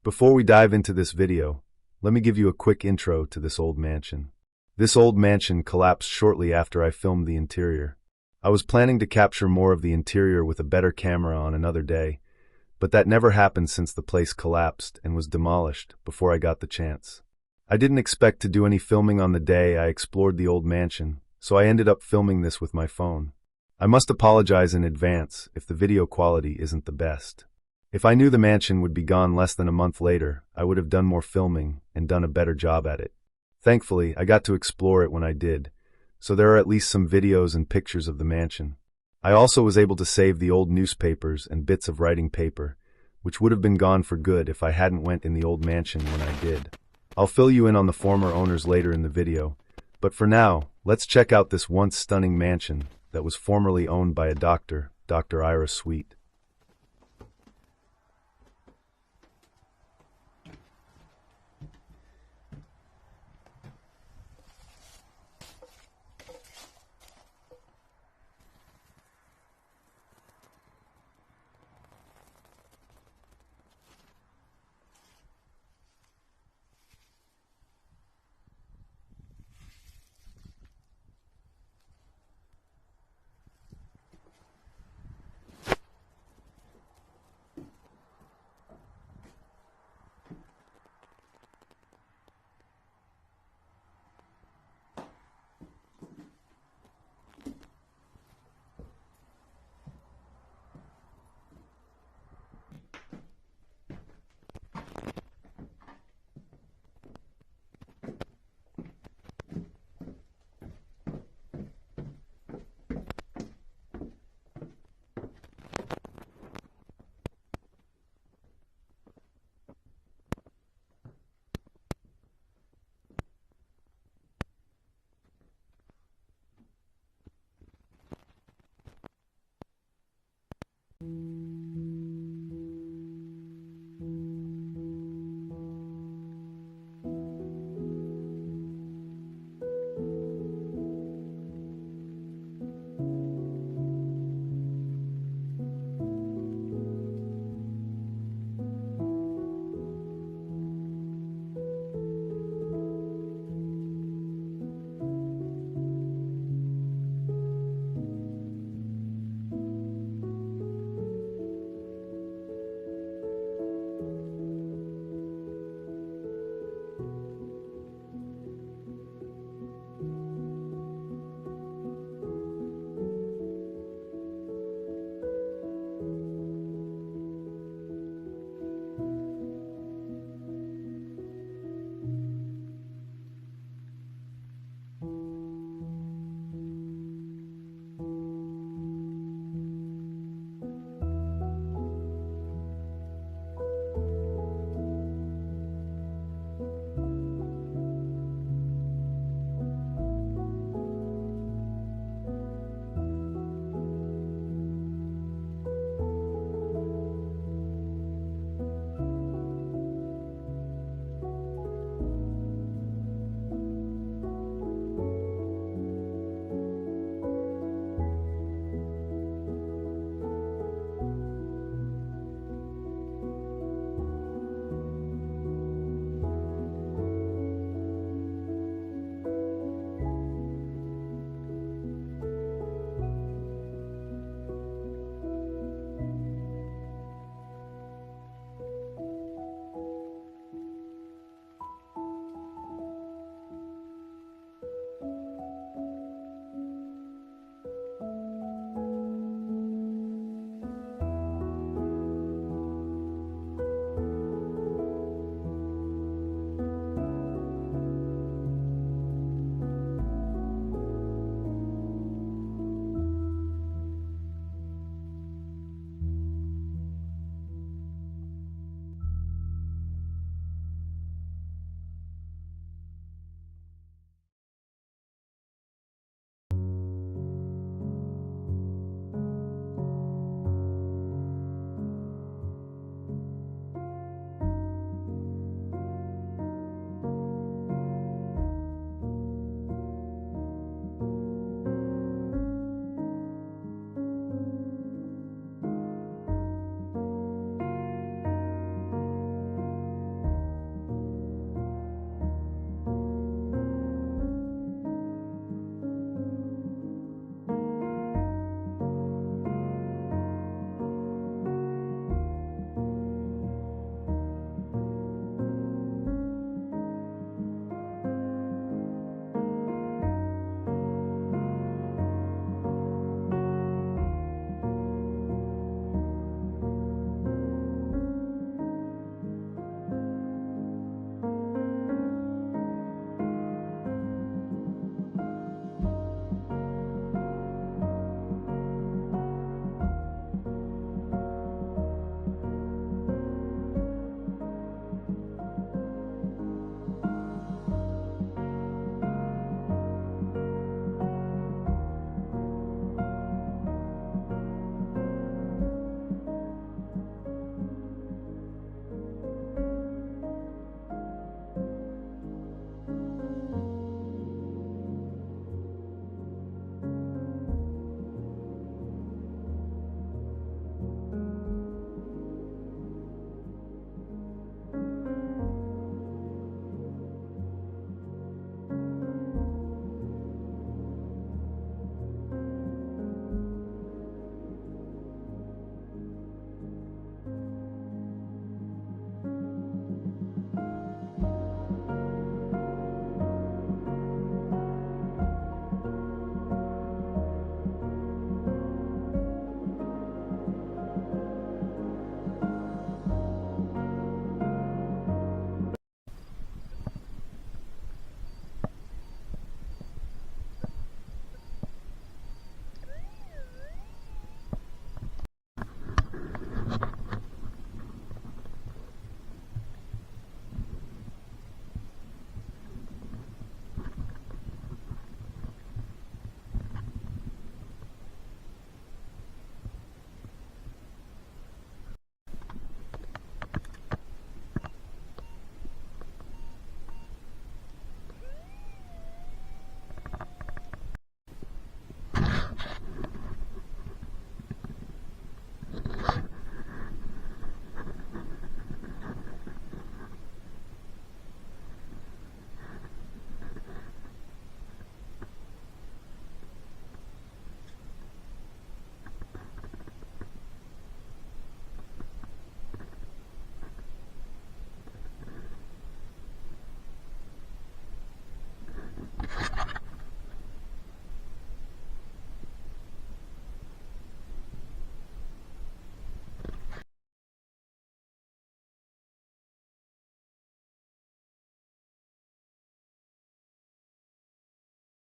Before we dive into this video, let me give you a quick intro to this old mansion. This old mansion collapsed shortly after I filmed the interior. I was planning to capture more of the interior with a better camera on another day, but that never happened since the place collapsed and was demolished before I got the chance. I didn't expect to do any filming on the day I explored the old mansion, so I ended up filming this with my phone. I must apologize in advance if the video quality isn't the best. If I knew the mansion would be gone less than a month later, I would have done more filming and done a better job at it. Thankfully, I got to explore it when I did, so there are at least some videos and pictures of the mansion. I also was able to save the old newspapers and bits of writing paper, which would have been gone for good if I hadn't went in the old mansion when I did. I'll fill you in on the former owners later in the video, but for now, let's check out this once stunning mansion that was formerly owned by a doctor, Dr. Ira Sweet.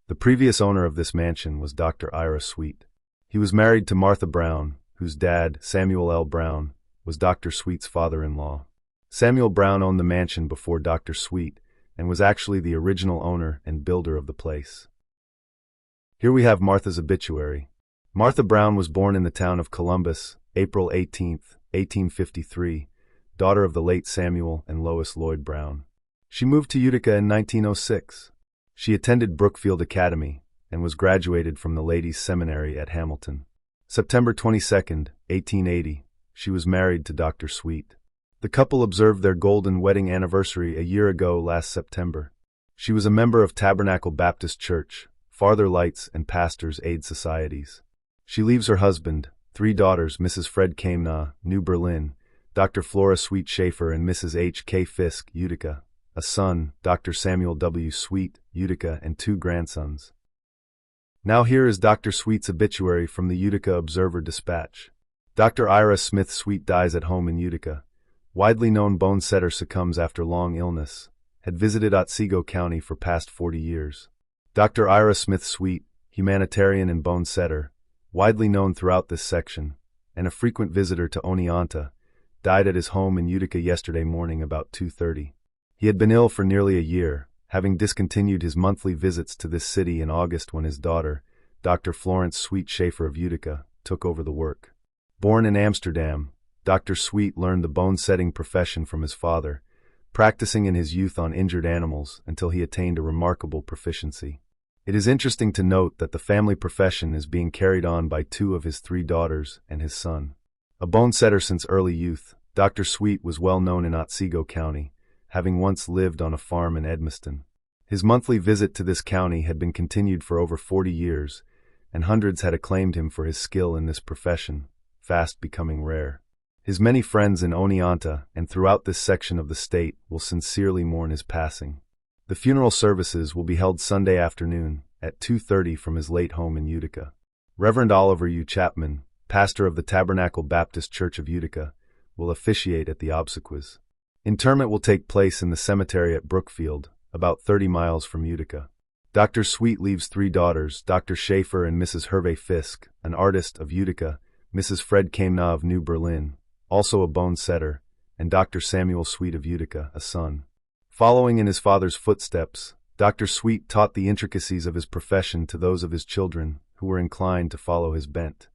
The previous owner of this mansion was Dr. Ira Sweet. He was married to Martha Brown, whose dad, Samuel L. Brown, was Dr. Sweet's father-in-law. Samuel Brown owned the mansion before Dr. Sweet and was actually the original owner and builder of the place. Here we have Martha's obituary. Martha Brown was born in the town of Columbus, April 18, 1853, daughter of the late Samuel and Lois Lloyd Brown. She moved to Utica in 1906. She attended Brookfield Academy and was graduated from the Ladies' Seminary at Hamilton. September 22, 1880, she was married to Dr. Sweet. The couple observed their golden wedding anniversary a year ago last September. She was a member of Tabernacle Baptist Church, Farther Lights, and Pastors' Aid Societies. She leaves her husband, 3 daughters, Mrs. Fred Kamna, New Berlin, Dr. Flora Sweet Schaefer, and Mrs. H. K. Fisk, Utica, a son, Dr. Samuel W. Sweet, Utica, and 2 grandsons. Now here is Dr. Sweet's obituary from the Utica Observer-Dispatch. Dr. Ira Smith Sweet dies at home in Utica. Widely known bone setter succumbs after long illness. Had visited Otsego County for past 40 years. Dr. Ira Smith Sweet, humanitarian and bone setter, widely known throughout this section, and a frequent visitor to Oneonta, died at his home in Utica yesterday morning about 2:30. He had been ill for nearly a year, having discontinued his monthly visits to this city in August when his daughter, Dr. Florence Sweet Schaefer of Utica, took over the work. Born in Amsterdam, Dr. Sweet learned the bone-setting profession from his father, practicing in his youth on injured animals until he attained a remarkable proficiency. It is interesting to note that the family profession is being carried on by 2 of his 3 daughters and his son. A bone setter since early youth, Dr. Sweet was well known in Otsego County, having once lived on a farm in Edmiston. His monthly visit to this county had been continued for over 40 years, and hundreds had acclaimed him for his skill in this profession, fast becoming rare. His many friends in Oneonta and throughout this section of the state will sincerely mourn his passing. The funeral services will be held Sunday afternoon at 2:30 from his late home in Utica. Reverend Oliver U. Chapman, pastor of the Tabernacle Baptist Church of Utica, will officiate at the obsequies. Interment will take place in the cemetery at Brookfield, about 30 miles from Utica. Dr. Sweet leaves 3 daughters, Dr. Schaefer and Mrs. Hervé Fisk, an artist of Utica, Mrs. Fred Kamna of New Berlin, also a bone setter, and Dr. Samuel Sweet of Utica, a son. Following in his father's footsteps, Dr. Sweet taught the intricacies of his profession to those of his children who were inclined to follow his bent.